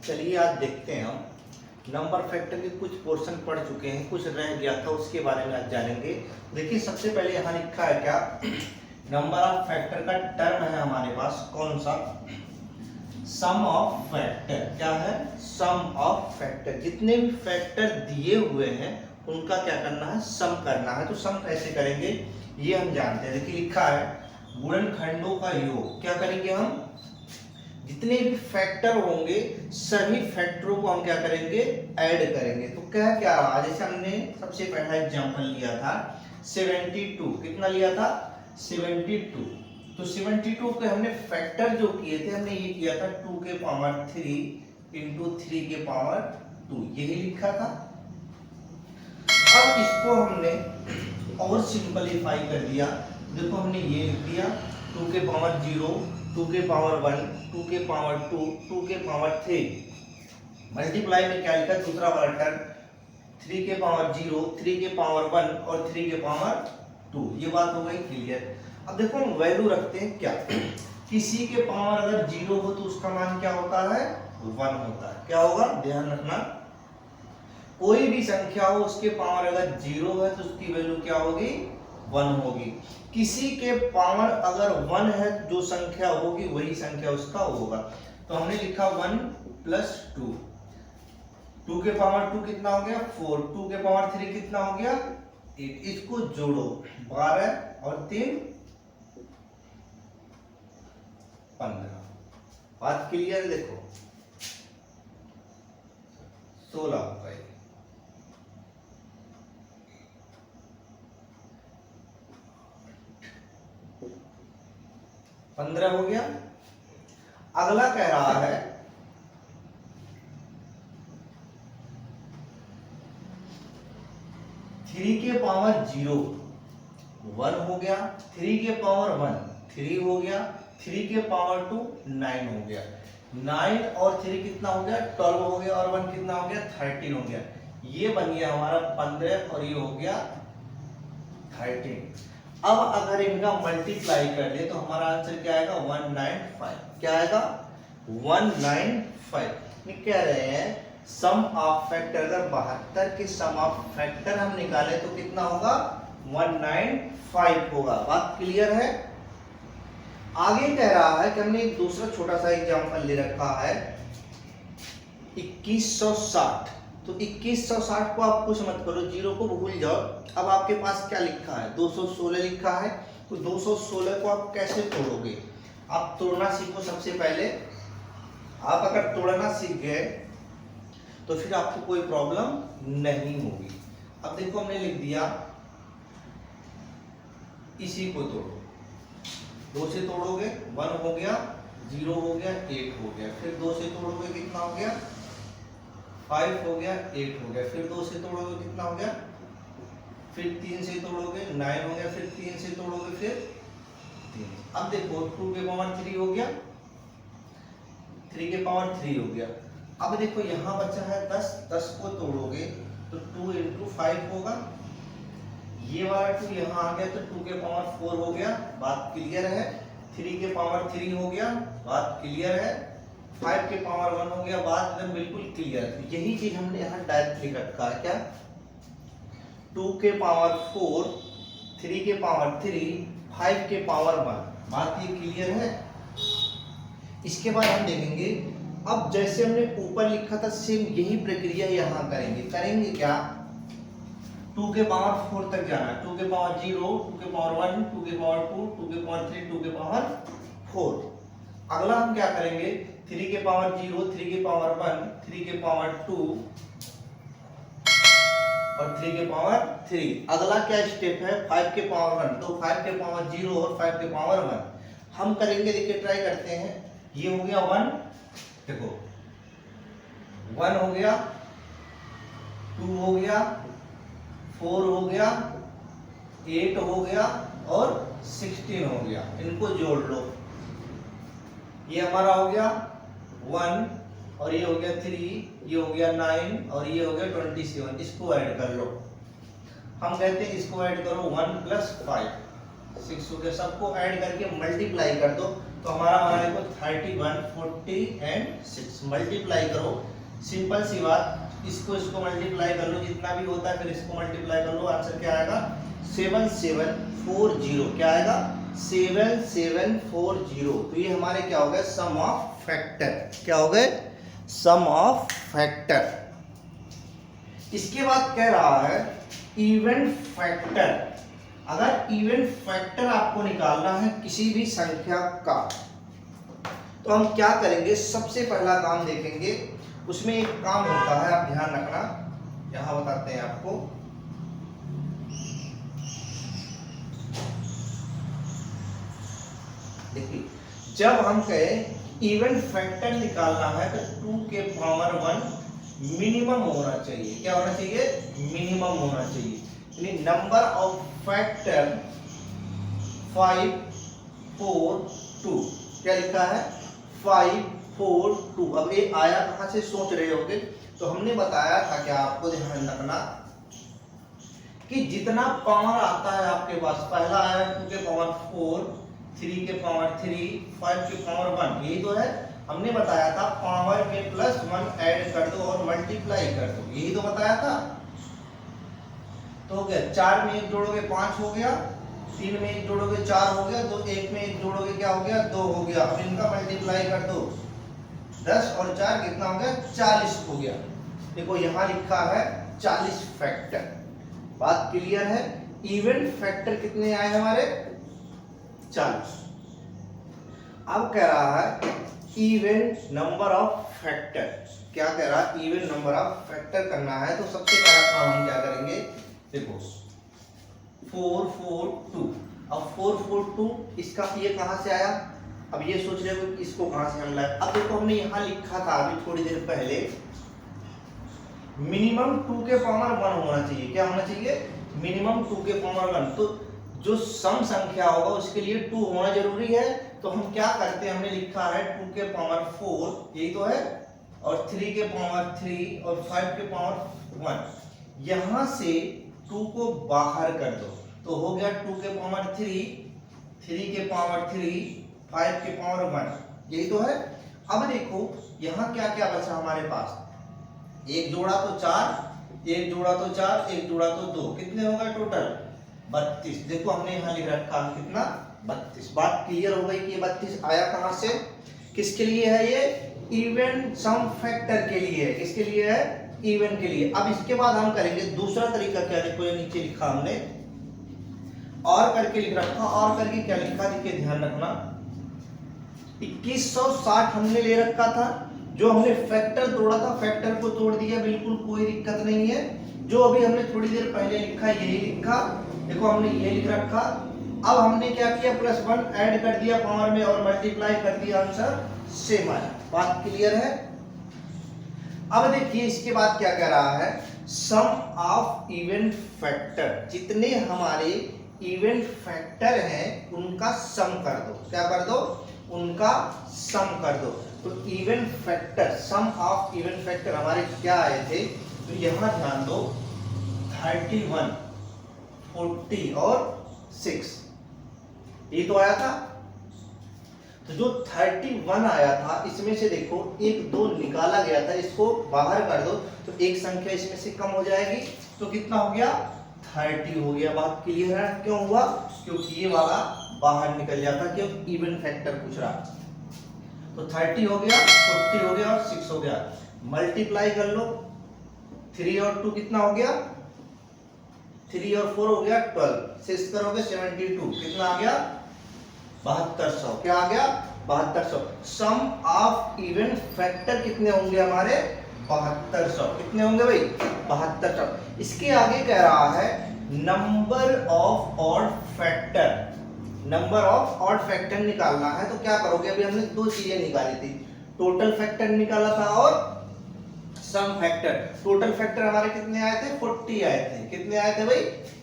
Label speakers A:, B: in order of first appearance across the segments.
A: चलिए आज देखते हैं हम नंबर फैक्टर के कुछ पोर्शन पढ़ चुके हैं, कुछ रह गया था उसके बारे में आज जानेंगे। देखिए सबसे पहले यहाँ लिखा है क्या, नंबर ऑफ फैक्टर का टर्म है हमारे पास कौन सा, सम ऑफ फैक्टर। क्या है, सम ऑफ फैक्टर। जितने भी फैक्टर दिए हुए हैं उनका क्या करना है, सम करना है। तो सम कैसे करेंगे ये हम जानते हैं। देखिए लिखा है गुणनखंडों का योग। क्या करेंगे हम, जितने भी फैक्टर होंगे सभी फैक्टरों को हम क्या करेंगे, ऐड करेंगे। तो क्या रहा, जैसे हमने सबसे पहला एग्जांपल लिया था 72। कितना लिया था, 72। तो 72 के हमने फैक्टर जो किए थे, हमने ये किया था 2 के पावर 3 इंटू 3 के पावर 2, यही लिखा था। अब इसको हमने और सिंपलीफाई कर दिया। देखो हमने ये लिख दिया 2 के पावर 0, 2 के पावर 1, 2 के पावर 2, 2 के पावर 3। मल्टीप्लाई में क्या लिखा, दूसरा वाला टर्म 3 के पावर 0, 3 के पावर 1 और 3 के पावर 2। ये बात हो गई क्लियर। अब देखो हम वैल्यू रखते हैं क्या, किसी के पावर अगर 0 हो तो उसका मान क्या होता है, 1 होता है। क्या होगा, ध्यान रखना, कोई भी संख्या हो उसके पावर अगर 0 है तो उसकी वैल्यू क्या होगी, 1 होगी। किसी के पावर अगर 1 है, जो संख्या होगी वही संख्या उसका होगा। तो हमने लिखा 1 प्लस 2, 2 के पावर 2 कितना हो गया 4, 2 के पावर 3 कितना हो गया 8। इसको जोड़ो 12 और 3 15। बात क्लियर, देखो 16 हो गए। पंद्रह हो गया। अगला कह रहा है 3 के पावर 0 1 हो गया, 3 के पावर 1 3 हो गया, 3 के पावर 2 9 हो गया। 9 और 3 कितना हो गया 12 हो गया, और 1 कितना हो गया 13 हो गया। ये बन गया हमारा 15 और ये हो गया 13। अब अगर इनका मल्टीप्लाई कर ले तो हमारा आंसर क्या आएगा, 195। क्या आएगा, 195। ये कह रहे हैं सम ऑफ फैक्टर, अगर 72 के सम ऑफ फैक्टर हम निकालें तो कितना होगा, 195 होगा। बात क्लियर है। आगे कह रहा है कि हमने एक दूसरा छोटा सा एग्जांपल ले रखा है 2160। तो 2160 को आप कुछ मत करो, 0 को भूल जाओ। अब आपके पास क्या लिखा है, 216 लिखा है। तो 216 को आप कैसे तोड़ोगे, आप तोड़ना सीखो सबसे पहले। आप अगर तोड़ना सीख गए तो फिर आपको कोई प्रॉब्लम नहीं होगी। अब देखो हमने लिख दिया, इसी को तोड़ो, 2 से तोड़ोगे 1 हो गया, 0 हो गया, 8 हो गया। फिर 2 से तोड़ोगे कितना हो गया 5 हो गया, 8 हो गया। फिर 2 से तोड़ोगे कितना हो गया, फिर 3 से तोड़ोगे 9 हो गया, फिर 3 से तोड़ोगे फिर 3। अब देखो 2 के पावर 3 हो गया, 3 के पावर 3 हो गया। अब देखो यहाँ बचा है 10, 10 को तोड़ोगे तो 2 इंटू 5 होगा। ये वाला 2 यहाँ आ गया तो 2 के पावर 4 हो गया। बात क्लियर है। 3 के पावर 3 हो गया, बात क्लियर है। 5 के पावर 1 हो गया, बात एकदम बिल्कुल क्लियर। यही चीज हमने यहाँ डायरेक्ट लिख रखा है, क्या 2 के पावर 4, 3 के पावर 3, 5 के पावर 1। बात ये क्लियर है। इसके बाद हम देखेंगे, अब जैसे हमने ऊपर लिखा था सेम यही प्रक्रिया यहाँ करेंगे क्या, 2 के पावर 4 तक जाना है। 2 के पावर 0, 2 के पावर 1, 2 के पावर 2, 2 के पावर 3, 2 के पावर 4। अगला हम क्या करेंगे, 3 के पावर 0, 3 के पावर 1, 3 के पावर 2 और 3 के पावर 3। अगला क्या स्टेप है, 5 के पावर 1। तो 5 के पावर 0 और 5 के पावर 1 हम करेंगे। देखिए ट्राई करते हैं। ये हो गया 1, देखो 1 हो गया, 2 हो गया, 4 हो गया, 8 हो गया और 16 हो गया। इनको जोड़ लो, ये हमारा हो गया 1 और ये हो गया 3, ये हो गया 9 और ये हो गया 27। इसको ऐड कर लो। हम कहते हैं इसको ऐड करो 1 प्लस 5। 6 हो गया, सबको ऐड करके मल्टीप्लाई कर दो तो हमारा बना देखो 31, 40 एंड 6। मल्टीप्लाई करो, सिंपल सी बात, इसको मल्टीप्लाई कर लो, जितना भी होता है फिर इसको मल्टीप्लाई कर लो, आंसर क्या आएगा 7740। क्या आएगा 7740। तो ये हमारे क्या हो गए सम ऑफ फैक्टर। क्या हो गए सम ऑफ फैक्टर। इसके बाद कह रहा है इवन फैक्टर। अगर इवन फैक्टर आपको निकालना है किसी भी संख्या का तो हम क्या करेंगे, सबसे पहला काम देखेंगे, उसमें एक काम होता है, आप ध्यान रखना, यहां बताते हैं आपको। देखिए जब हम कहें इवन फैक्टर निकालना है तो 2 के पावर 1 मिनिमम होना चाहिए। क्या होना चाहिए, मिनिमम होना चाहिए। यानी नंबर ऑफ फैक्टर 5, 4, 2। क्या लिखा है 5, 4, 2। अब ये आया कहां से सोच रहे होंगे, तो हमने बताया था क्या, आपको ध्यान रखना कि जितना पावर आता है आपके पास, पहला आया 2 के पावर 4, 3 के पावर 3, 5 के पावर 1, यही तो है। हमने बताया था पावर में प्लस 1 ऐड कर दो और मल्टीप्लाई कर दो, यही तो बताया था। तो हो गया 4 में 1 जोड़ोगे 5 हो गया, 3 में 1 जोड़ोगे 4 हो गया, तो 1 में 1 जोड़ोगे क्या हो गया 2 हो गया। अब इनका मल्टीप्लाई कर दो, 10 और 4 कितना हो गया 40 हो गया। देखो यहाँ लिखा है 40 फैक्टर। बात क्लियर है। इवन फैक्टर कितने आए हमारे 40। अब कह रहा है इवन नंबर ऑफ फैक्टर। क्या कह रहा है, इवन नंबर ऑफ फैक्टर करना है तो सबसे पहला काम हम क्या करेंगे, देखो 4, 4, 2। अब 4, 4, 2 इसका ये कहां से आया, अब ये सोच रहे हो कि इसको कहां से हम लाए। अब देखो हमने यहां लिखा था अभी थोड़ी देर पहले मिनिमम 2 के पावर 1 होना चाहिए। क्या होना चाहिए, मिनिमम 2 के पावर 1। तो जो सम संख्या होगा उसके लिए 2 होना जरूरी है। तो हम क्या करते हैं, हमने लिखा है 2 के पावर 4, यही तो है, और 3 के पावर 3 और 5 के पावर 1। यहां से 2 को बाहर कर दो तो हो गया 2 के पावर 3, 3 के पावर 3, 5 के पावर 1, यही तो है। अब देखो यहाँ क्या क्या बचा हमारे पास, एक जोड़ा तो 4, एक जोड़ा तो 4, एक जोड़ा तो 2, कितने होगा टोटल 32। देखो हमने यहाँ लिख रखा है कितना 32। बात क्लियर हो गई कि ये 32 आया कहां से, किसके लिए है ये, इवन सम फैक्टर के लिए है। किसके लिए है, इवन के लिए। अब इसके बाद हम करेंगे दूसरा तरीका। क्या, देखो ये नीचे लिखा हमने और करके लिख रखा, और करके क्या लिखा, देखिए ध्यान रखना 2160 हमने ले रखा था। जो हमने फैक्टर तोड़ा था फैक्टर को तोड़ दिया, बिल्कुल कोई दिक्कत नहीं है। जो अभी हमने थोड़ी देर पहले लिखा यही लिखा, देखो हमने ये लिख रखा। अब हमने क्या किया, +1 ऐड कर दिया पावर में और मल्टीप्लाई कर दिया, आंसर सेम आया। बात क्लियर है। अब देखिए इसके बाद क्या कह रहा है, सम ऑफ इवन फैक्टर। जितने हमारे इवन फैक्टर हैं उनका सम कर दो। क्या कर दो, उनका सम कर दो। तो even factor, sum of even factor हमारे क्या आए थे, तो यहां ध्यान दो 31, 40 और 6, ये तो आया था। तो जो 31 आया था इसमें से देखो 1, 2 निकाला गया था, इसको बाहर कर दो तो एक संख्या इसमें से कम हो जाएगी, तो कितना हो गया 30 हो गया। बात क्लियर है। क्यों हुआ, क्योंकि ये वाला बाहर निकल जाता, क्यों, इवन फैक्टर पूछ रहा। तो 30 हो गया, 40 हो गया और 6 हो गया। मल्टीप्लाई कर लो, 3 और 2 कितना हो गया, 3 और 4 हो गया 12, 6 करोगे 72, कितना आ गया 7200। क्या आ गया 7200। सम ऑफ इवन फैक्टर कितने होंगे हमारे 7200। कितने होंगे भाई 7200। इसके आगे कह रहा है number of odd factor. Number of odd factor निकालना है तो क्या करोगे, अभी हमने 2 चीजें निकाली थी, टोटल फैक्टर निकाला था और सम फैक्टर। टोटल फैक्टर हमारे कितने आए थे 40 आए थे। कितने आए थे भाई,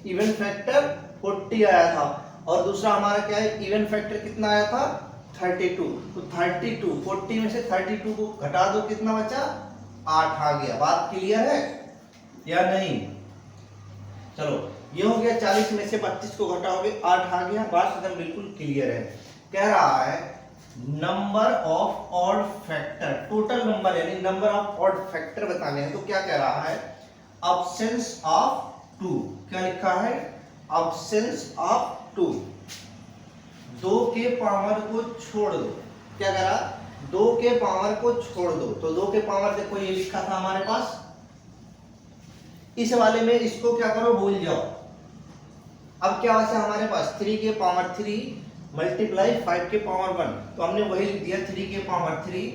A: इवन फैक्टर 40 आया था। और दूसरा हमारा क्या है, इवन फैक्टर कितना आया था 32। तो 32, 40 में से 32 को घटा दो, कितना बचा 8 आ गया। बात क्लियर है या नहीं, चलो ये हो गया 40 में से 32 को घटाओगे 8 आ गया। बात एकदम बिल्कुल क्लियर है। कह रहा है number of odd factor, total number यानी नंबर ऑफ ऑड फैक्टर बताने हैं। तो क्या कह रहा है, अब्सेंस ऑफ 2, क्या लिखा है, अब्सेंस ऑफ 2, 2 के पावर को छोड़ दो। क्या कह रहा, 2 के पावर को छोड़ दो। तो 2 के पावर देखो ये लिखा था हमारे पास, इस वाले में इसको क्या करो, भूल जाओ। अब क्या बचा हमारे पास, 3 के पावर 3 मल्टीप्लाई 5 के पावर 1, तो हमने वही लिख दिया 3 के पावर 3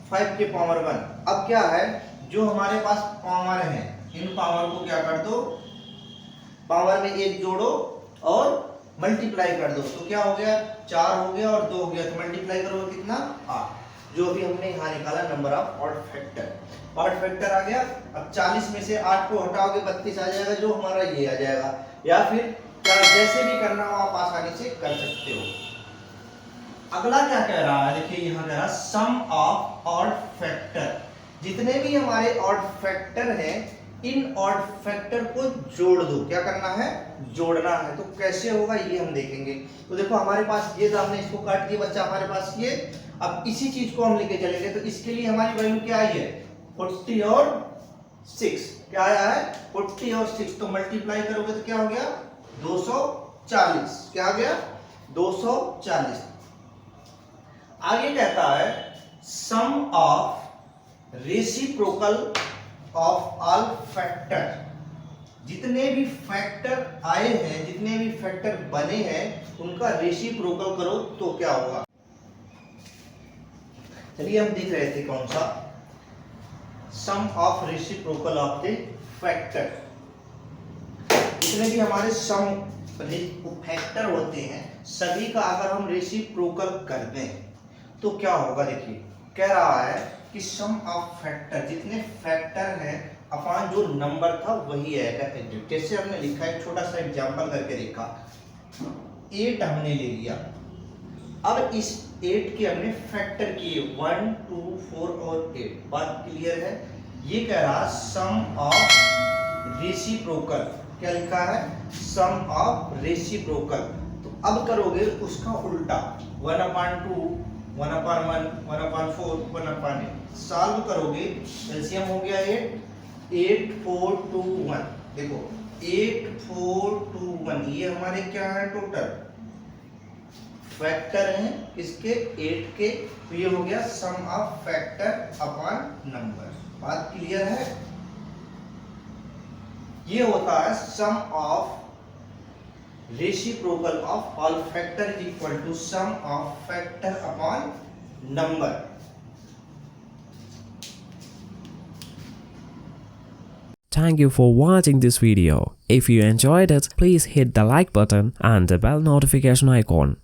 A: 5 के पावर 1। अब क्या है, जो हमारे पास पावर है इन पावर को क्या कर दो, पावर में 1 जोड़ो और मल्टीप्लाई कर दो। तो क्या हो गया, 4 हो गया और 2 हो गया, तो मल्टीप्लाई करोगे कितना, 8, जो भी हमने यहाँ निकाला number of odd factor. Odd factor आ गया। अब 40 में से 8 को हटाओगे 32 आ जाएगा, जो हमारा ये आ जाएगा। या फिर जैसे भी करना हो आप आसानी से कर सकते हो। अगला क्या कह रहा है, देखिए यहाँ कह रहा है सम ऑफ ऑड फैक्टर, जितने भी हमारे ऑड फैक्टर हैं इन ऑड फैक्टर को जोड़ दो। क्या करना है, जोड़ना है। तो कैसे होगा ये हम देखेंगे। तो देखो हमारे पास ये था, हमने इसको काट दिया, बच्चा हमारे पास ये। अब इसी चीज को हम लेके चलेंगे, तो इसके लिए हमारी वैल्यू क्या आई है, 40 और 6। क्या आया है, 40 और 6, तो मल्टीप्लाई करोगे तो क्या हो गया, 240। क्या आ गया, 240। आगे कहता है sum of reciprocal of all factor, जितने भी फैक्टर आए हैं, जितने भी फैक्टर बने हैं उनका रेसिप्रोकल करो तो क्या होगा। चलिए हम देख रहे थे कौन सा, sum of reciprocal of the factor. जितने भी हमारे सम फैक्टर होते हैं सभी का अगर हम रेसिप्रोकल कर दें तो क्या होगा। देखिए कह रहा है कि सम ऑफ फैक्टर, जितने फैक्टर हैं अपॉन जो नंबर था वही आएगा। जैसे हमने लिखा है, छोटा सा एग्जांपल करके देखा, 8 हमने ले लिया। अब इस 8 के हमने फैक्टर किए 1 2 4 और 8। बात क्लियर है। ये कह रहा सम ऑफ रेसिप्रोकल, क्या लिखा है, सम ऑफ रेसिप्रोकल। तो अब करोगे उसका उल्टा, 1/2 1/1 1/4 1/8 सॉल्व करोगे, एलसीएम हो गया 8 4 2 1। देखो 8 4 2 1 ये हमारे क्या है, टोटल फैक्टर हैं इसके 8 के। तो ये हो गया sum of factor upon number. बात क्लियर है। ये होता है sum of reciprocal of all factor is equal to sum of factor upon number.
B: Thank you for watching this video. If you enjoyed it, please hit the like button and the bell notification icon.